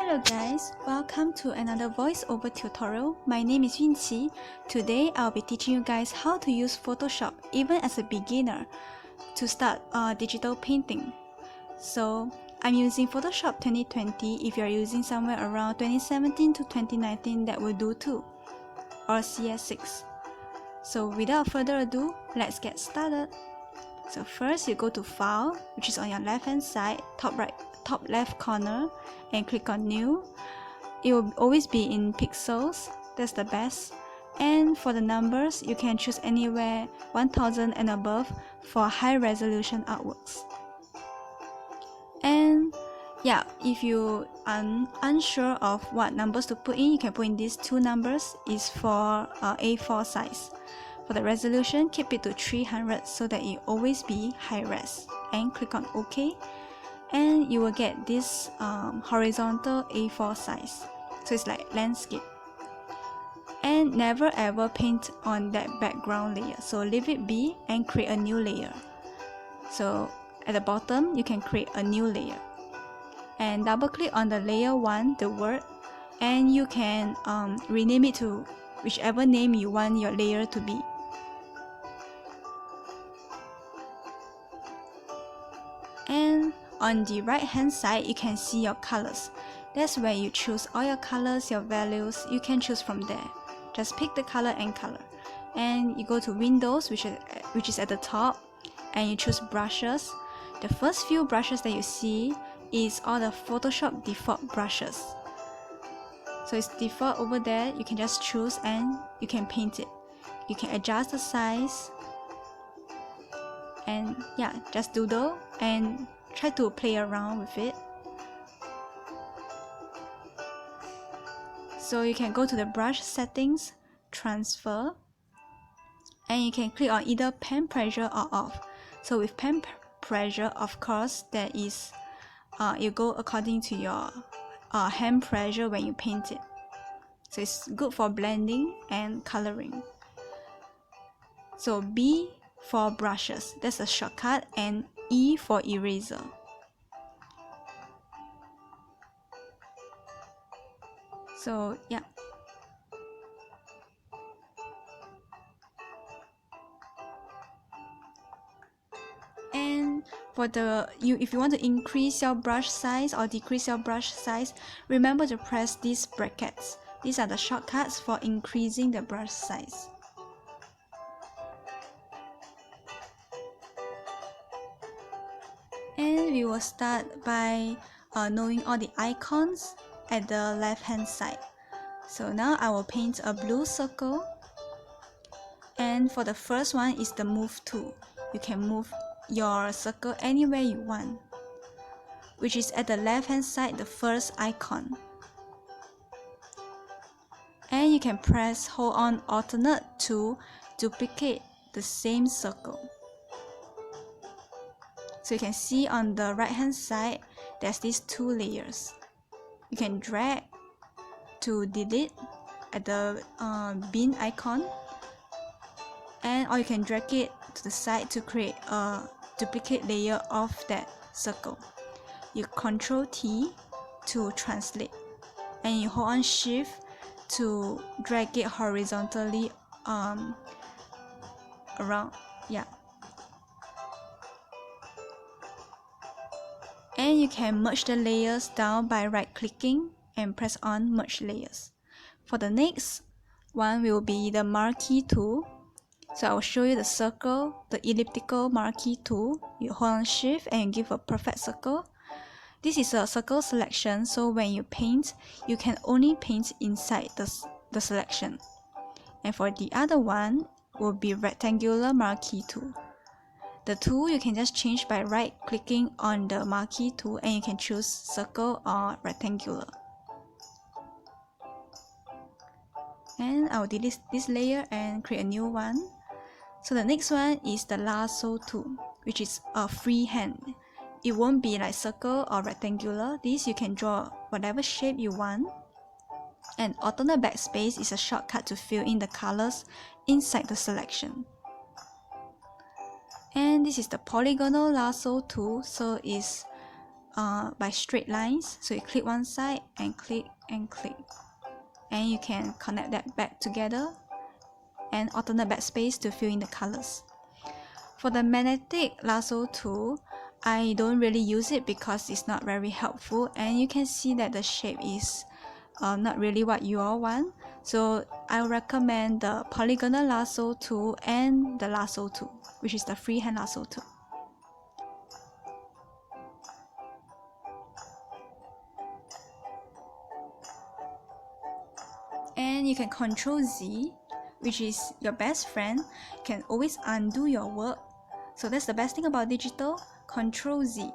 Hello guys, welcome to another voiceover tutorial. My name is Yunqi. Today I'll be teaching you guys how to use Photoshop even as a beginner to start digital painting. So I'm using Photoshop 2020. If you're using somewhere around 2017 to 2019, that will do too, or CS6. So without further ado, let's get started. So first you go to File, which is on your left hand side, top left corner, and click on New. It will always be in pixels, that's the best. And for the numbers, you can choose anywhere 1000 and above for high resolution artworks. And yeah, if you are unsure of what numbers to put in, you can put in these two numbers. Is for A4 size. For the resolution, keep it to 300 so that it always be high res, and click on OK, and you will get this horizontal A4 size, so it's like landscape. And never ever paint on that background layer, so leave it be and create a new layer. So at the bottom you can create a new layer and double click on the layer 1, the word, and you can rename it to whichever name you want your layer to be. And on the right hand side you can see your colors. That's where you choose all your colors, your values. You can choose from there. Just pick the color and color, and you go to Windows, which is at the top, and you choose brushes. The first few brushes that you see is all the Photoshop default brushes, so it's default over there. You can just choose and you can paint it. You can adjust the size, and yeah, just doodle and try to play around with it. So you can go to the brush settings, transfer, and you can click on either pen pressure or off. So with pen pressure, of course, there is you go according to your hand pressure when you paint it. So it's good for blending and coloring. So B for brushes, that's a shortcut, and E for eraser. So yeah. And for if you want to increase your brush size or decrease your brush size, remember to press these brackets. These are the shortcuts for increasing the brush size. And we will start by knowing all the icons at the left hand side. So now I will paint a blue circle, and for the first one is the move tool. You can move your circle anywhere you want, which is at the left hand side, the first icon. And you can hold on alternate to duplicate the same circle. So you can see on the right hand side there's these two layers. You can drag to delete at the bin icon, or you can drag it to the side to create a duplicate layer of that circle. You Ctrl T to translate, and you hold on Shift to drag it horizontally around. Yeah. And you can merge the layers down by right clicking and press on merge layers. For the next one will be the marquee tool. So I will show you the circle, the elliptical marquee tool. You hold on Shift and give a perfect circle. This is a circle selection, so when you paint, you can only paint inside the selection. And for the other one will be rectangular marquee tool. The tool you can just change by right clicking on the marquee tool, and you can choose circle or rectangular. And I will delete this layer and create a new one. So the next one is the lasso tool, which is a freehand. It won't be like circle or rectangular. This you can draw whatever shape you want. And alternate backspace is a shortcut to fill in the colors inside the selection. And this is the polygonal lasso tool, so it's by straight lines. So you click one side and click, and you can connect that back together and alternate backspace to fill in the colors. For the magnetic lasso tool, I don't really use it because it's not very helpful, and you can see that the shape is not really what you all want. So I recommend the polygonal lasso tool and the lasso tool, which is the freehand lasso tool. And you can Control Z, which is your best friend, can always undo your work. So that's the best thing about digital, Control Z.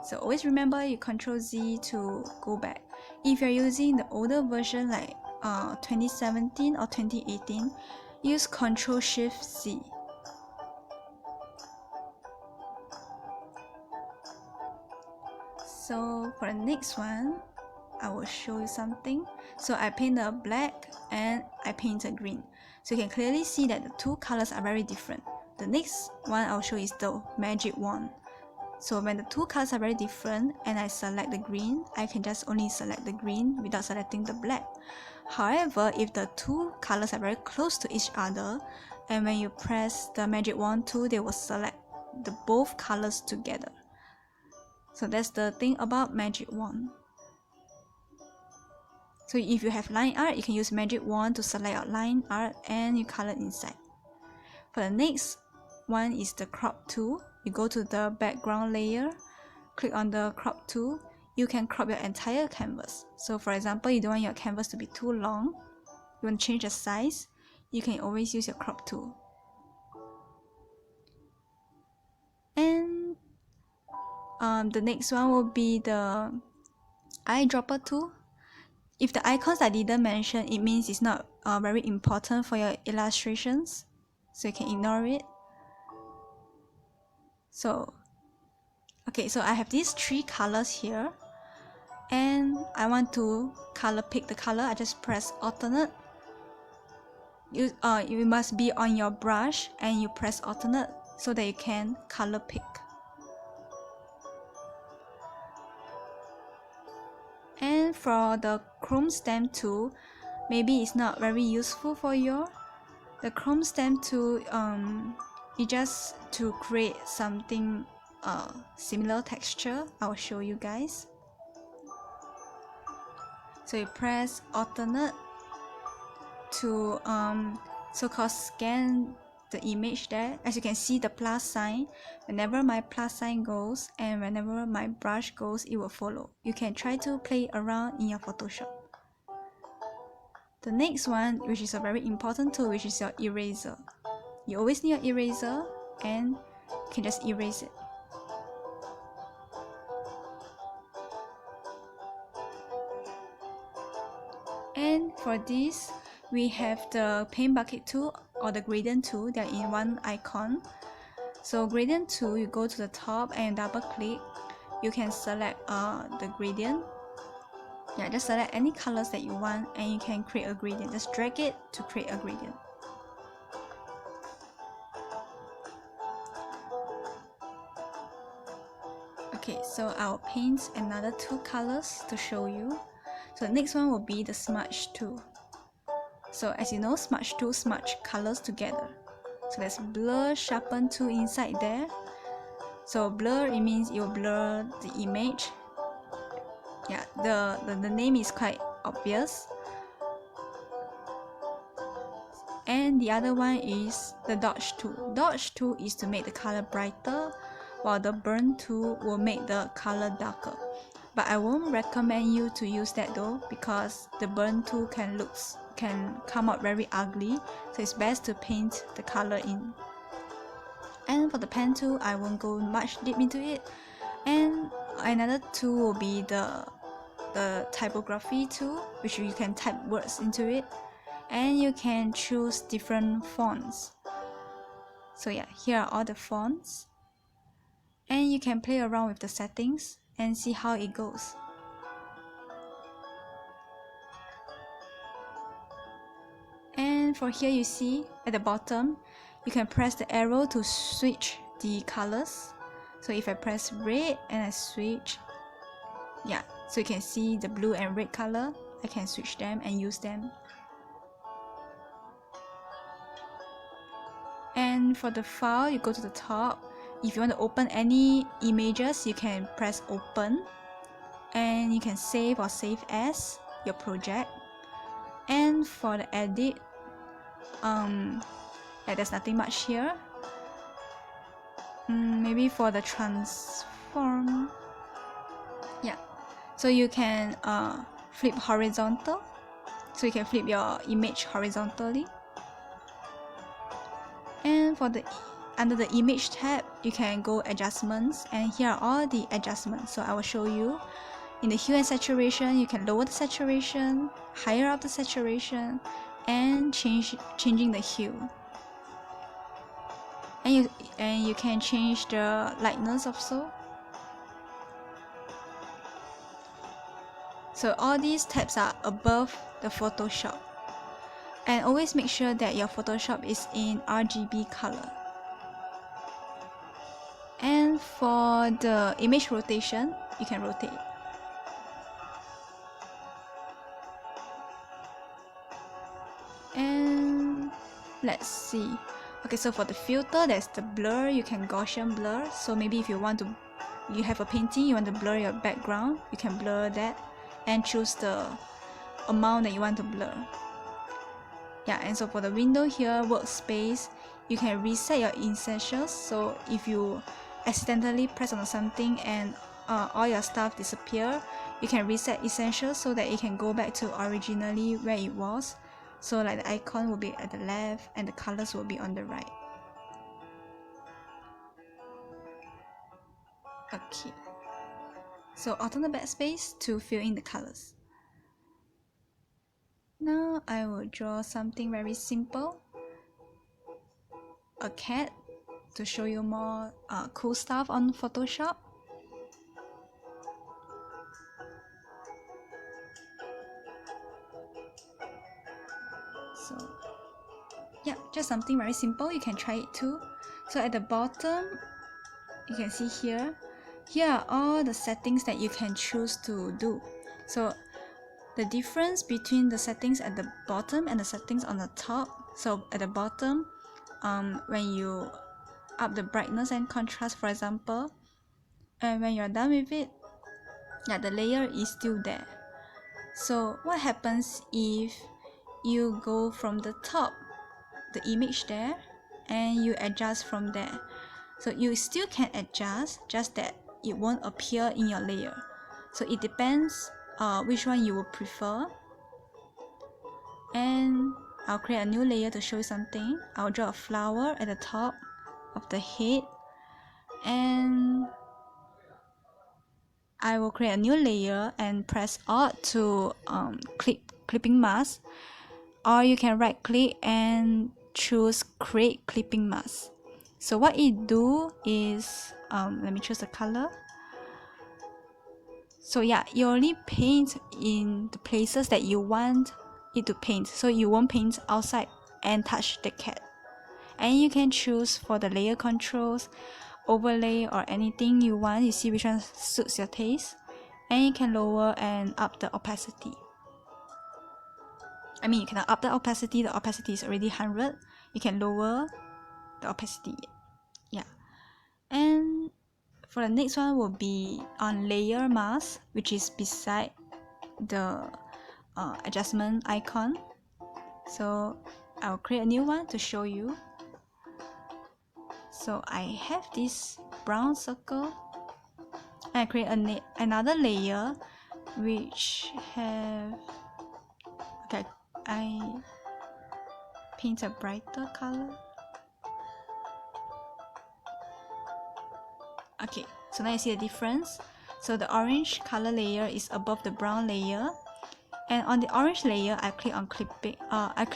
So always remember you Control Z to go back. If you're using the older version like 2017 or 2018, use Control Shift Z. So for the next one, I will show you something. So I paint the black and I paint the green. So you can clearly see that the two colors are very different. The next one I'll show is the magic wand. So when the two colors are very different and I select the green, I can just only select the green without selecting the black. However, if the two colors are very close to each other, and when you press the magic wand tool, they will select the both colors together. So that's the thing about magic wand. So if you have line art, you can use magic wand to select your line art and you color inside. For the next one is the crop tool. You go to the background layer, click on the crop tool. You can crop your entire canvas. So for example, you don't want your canvas to be too long, you want to change the size, you can always use your crop tool. And the next one will be the eyedropper tool. If the icons I didn't mention, it means it's not very important for your illustrations, so you can ignore it. So so I have these three colors here, and I want to color pick the color. I just press alternate. You must be on your brush and you press alternate so that you can color pick. And for the chrome stamp tool, maybe it's not very useful for you. The chrome stamp tool is just to create something similar texture. I will show you guys. So you press alternate to so-called scan the image there. As you can see, the plus sign, whenever my plus sign goes and whenever my brush goes, it will follow. You can try to play around in your Photoshop. The next one, which is a very important tool, which is your eraser. You always need your eraser and you can just erase it. And for this, we have the paint bucket tool or the gradient tool. They are in one icon. So gradient tool, you go to the top and double click. You can select the gradient. Yeah, just select any colors that you want and you can create a gradient. Just drag it to create a gradient. Okay, so I'll paint another two colors to show you. So the next one will be the smudge tool. So as you know, smudge tool smudge colors together. So there's blur, sharpen tool inside there. So blur, it means it will blur the image. Yeah, the name is quite obvious. And the other one is the dodge tool. Dodge tool is to make the color brighter, while the burn tool will make the color darker. But I won't recommend you to use that though, because the burn tool can come out very ugly, so it's best to paint the color in. And for the pen tool, I won't go much deep into it. And another tool will be the typography tool, which you can type words into it, and you can choose different fonts. So yeah, here are all the fonts, and you can play around with the settings and see how it goes. And for here, you see at the bottom, you can press the arrow to switch the colors. So if I press red and I switch, Yeah, so you can see the blue and red color. I can switch them and use them. And for the file, you go to the top. If you want to open any images, you can press open, and you can save or save as your project. And for the edit, there's nothing much here. Maybe for the transform, yeah, so you can flip horizontal, so you can flip your image horizontally. And for the under the image tab, you can go adjustments, and here are all the adjustments. So I will show you. In the hue and saturation, you can lower the saturation, higher up the saturation, and changing the hue. And you can change the lightness also. So all these tabs are above the Photoshop. And always make sure that your Photoshop is in RGB color. And for the image rotation, you can rotate. And let's see. Okay, so for the filter, there's the blur. You can Gaussian blur. So maybe if you have a painting, you want to blur your background, you can blur that and choose the amount that you want to blur. Yeah, and so for the window here, workspace, you can reset your essentials. So if you accidentally press on something and all your stuff disappear, you can reset essentials so that it can go back to originally where it was. So like the icon will be at the left and the colors will be on the right. Okay, so alternate backspace to fill in the colors. Now I will draw something very simple, a cat, to show you more cool stuff on Photoshop. So yeah, just something very simple. You can try it too. So at the bottom, you can see here are all the settings that you can choose to do. So the difference between the settings at the bottom and the settings on the top. So at the bottom, when you up the brightness and contrast, for example, and when you're done with it, yeah, the layer is still there. So what happens if you go from the top, the image there, and you adjust from there? So you still can adjust, just that it won't appear in your layer. So it depends which one you would prefer. And I'll create a new layer to show you something. I'll draw a flower at the top of the head, and I will create a new layer and press Alt to clipping mask, or you can right click and choose create clipping mask. So what it do is, let me choose the color. So yeah, you only paint in the places that you want it to paint, so you won't paint outside and touch the cat. And you can choose for the layer controls, overlay, or anything you want. You see which one suits your taste, and you can lower and up the opacity. I mean, you cannot up the opacity is already 100. You can lower the opacity. Yeah. And for the next one will be on layer mask, which is beside the adjustment icon. So I'll create a new one to show you. So I have this brown circle, and I create another layer which have, okay, I paint a brighter color. Okay, so now you see the difference. So the orange color layer is above the brown layer, and on the orange layer I click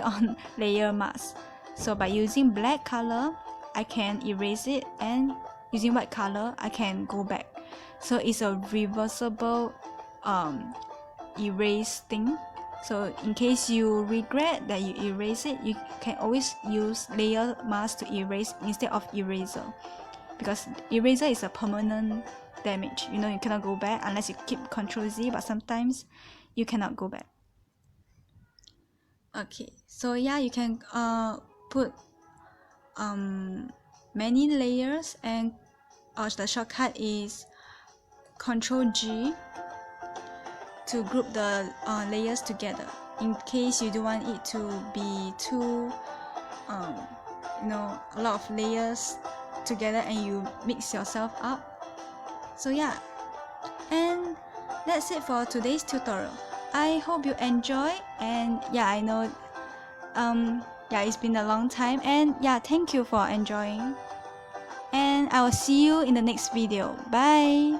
on layer mask. So by using black color, I can erase it, and using white color I can go back. So it's a reversible erase thing. So in case you regret that you erase it, you can always use layer mask to erase instead of eraser, because eraser is a permanent damage. You know, you cannot go back unless you keep Ctrl Z, but sometimes you cannot go back. Okay, so yeah, you can put many layers, and the shortcut is Ctrl G to group the layers together, in case you don't want it to be too you know, a lot of layers together and you mix yourself up. So yeah, and that's it for today's tutorial. I hope you enjoy, and yeah, I know yeah, it's been a long time, and yeah, thank you for enjoying, and I will see you in the next video. Bye.